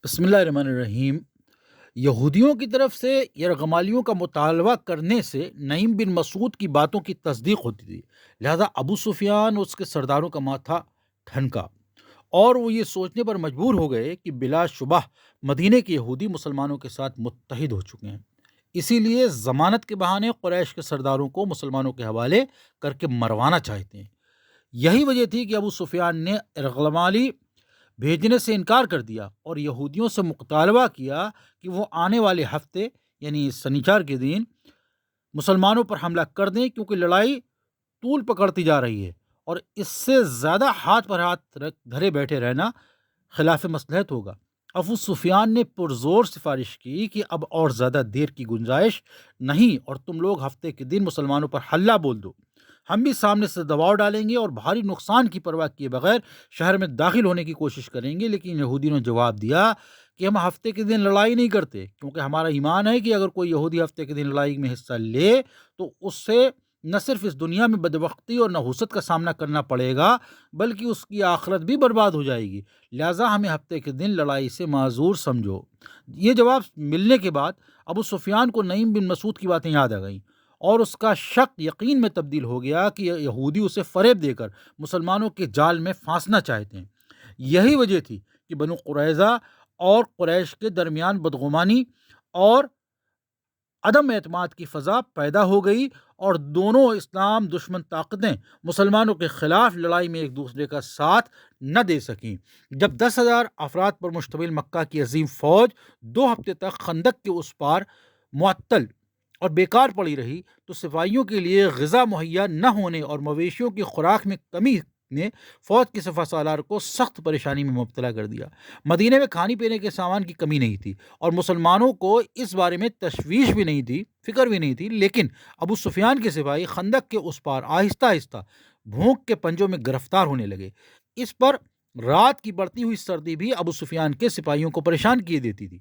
بسم اللہ الرحمن الرحیم۔ یہودیوں کی طرف سے یرغمالیوں کا مطالبہ کرنے سے نعیم بن مسعود کی باتوں کی تصدیق ہوتی تھی، لہذا ابو سفیان اور اس کے سرداروں کا ماتھا ٹھنکا اور وہ یہ سوچنے پر مجبور ہو گئے کہ بلا شبہ مدینے کے یہودی مسلمانوں کے ساتھ متحد ہو چکے ہیں۔ اسی لیے ضمانت کے بہانے قریش کے سرداروں کو مسلمانوں کے حوالے کر کے مروانا چاہتے ہیں۔ یہی وجہ تھی کہ ابو سفیان نے یرغمالی بھیجنے سے انکار کر دیا اور یہودیوں سے مطالبہ کیا کہ وہ آنے والے ہفتے یعنی سنیچر کے دن مسلمانوں پر حملہ کر دیں، کیونکہ لڑائی طول پکڑتی جا رہی ہے اور اس سے زیادہ ہاتھ پر ہاتھ دھرے بیٹھے رہنا خلاف مصلحت ہوگا۔ ابو سفیان نے پرزور سفارش کی کہ اب اور زیادہ دیر کی گنجائش نہیں اور تم لوگ ہفتے کے دن مسلمانوں پر حلہ بول دو، ہم بھی سامنے سے دباؤ ڈالیں گے اور بھاری نقصان کی پرواہ کیے بغیر شہر میں داخل ہونے کی کوشش کریں گے۔ لیکن یہودیوں نے جواب دیا کہ ہم ہفتے کے دن لڑائی نہیں کرتے، کیونکہ ہمارا ایمان ہے کہ اگر کوئی یہودی ہفتے کے دن لڑائی میں حصہ لے تو اس سے نہ صرف اس دنیا میں بدبختی اور نحوست کا سامنا کرنا پڑے گا بلکہ اس کی آخرت بھی برباد ہو جائے گی، لہٰذا ہمیں ہفتے کے دن لڑائی سے معذور سمجھو۔ یہ جواب ملنے کے بعد ابو سفیان کو نعیم بن مسعود کی باتیں یاد آ گئیں اور اس کا شک یقین میں تبدیل ہو گیا کہ یہودی اسے فریب دے کر مسلمانوں کے جال میں پھانسنا چاہتے ہیں۔ یہی وجہ تھی کہ بنو قریظہ اور قریش کے درمیان بدگمانی اور عدم اعتماد کی فضا پیدا ہو گئی اور دونوں اسلام دشمن طاقتیں مسلمانوں کے خلاف لڑائی میں ایک دوسرے کا ساتھ نہ دے سکیں۔ جب 10,000 افراد پر مشتمل مکہ کی عظیم فوج 2 ہفتے تک خندق کے اس پار معطل اور بیکار پڑی رہی تو سپاہیوں کے لیے غذا مہیا نہ ہونے اور مویشیوں کی خوراک میں کمی نے فوج کے سپہ سالار کو سخت پریشانی میں مبتلا کر دیا۔ مدینے میں کھانے پینے کے سامان کی کمی نہیں تھی اور مسلمانوں کو اس بارے میں تشویش بھی نہیں تھی، فکر بھی نہیں تھی، لیکن ابو سفیان کے سپاہی خندق کے اس پار آہستہ آہستہ بھوک کے پنجوں میں گرفتار ہونے لگے۔ اس پر رات کی بڑھتی ہوئی سردی بھی ابو سفیان کے سپاہیوں کو پریشان کیے دیتی تھی۔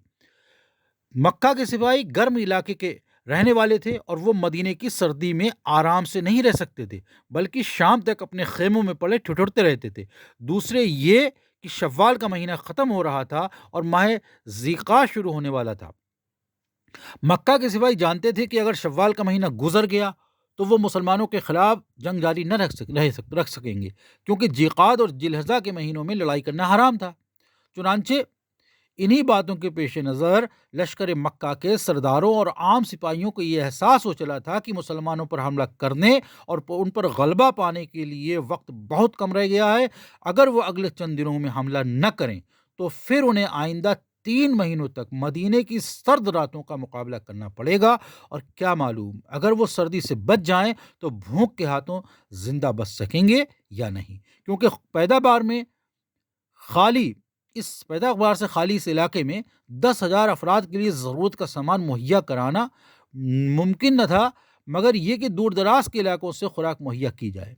مکہ کے سپاہی گرم علاقے کے رہنے والے تھے اور وہ مدینے کی سردی میں آرام سے نہیں رہ سکتے تھے بلکہ شام تک اپنے خیموں میں پڑے ٹھٹھرتے رہتے تھے۔ دوسرے یہ کہ شوال کا مہینہ ختم ہو رہا تھا اور ماہ ذیقعدہ شروع ہونے والا تھا۔ مکہ کے سپاہی جانتے تھے کہ اگر شوال کا مہینہ گزر گیا تو وہ مسلمانوں کے خلاف جنگ جاری نہ رکھ سکیں گے، کیونکہ ذیقعدہ اور ذوالحجہ کے مہینوں میں لڑائی کرنا حرام تھا۔ چنانچہ انہی باتوں کے پیش نظر لشکر مکہ کے سرداروں اور عام سپاہیوں کو یہ احساس ہو چلا تھا کہ مسلمانوں پر حملہ کرنے اور ان پر غلبہ پانے کے لیے وقت بہت کم رہ گیا ہے۔ اگر وہ اگلے چند دنوں میں حملہ نہ کریں تو پھر انہیں آئندہ 3 مہینوں تک مدینے کی سرد راتوں کا مقابلہ کرنا پڑے گا، اور کیا معلوم اگر وہ سردی سے بچ جائیں تو بھوک کے ہاتھوں زندہ بچ سکیں گے یا نہیں، کیونکہ پیداوار سے خالی اس علاقے میں 10,000 افراد کے لیے ضرورت کا سامان مہیا کرانا ممکن نہ تھا، مگر یہ کہ دور دراز کے علاقوں سے خوراک مہیا کی جائے۔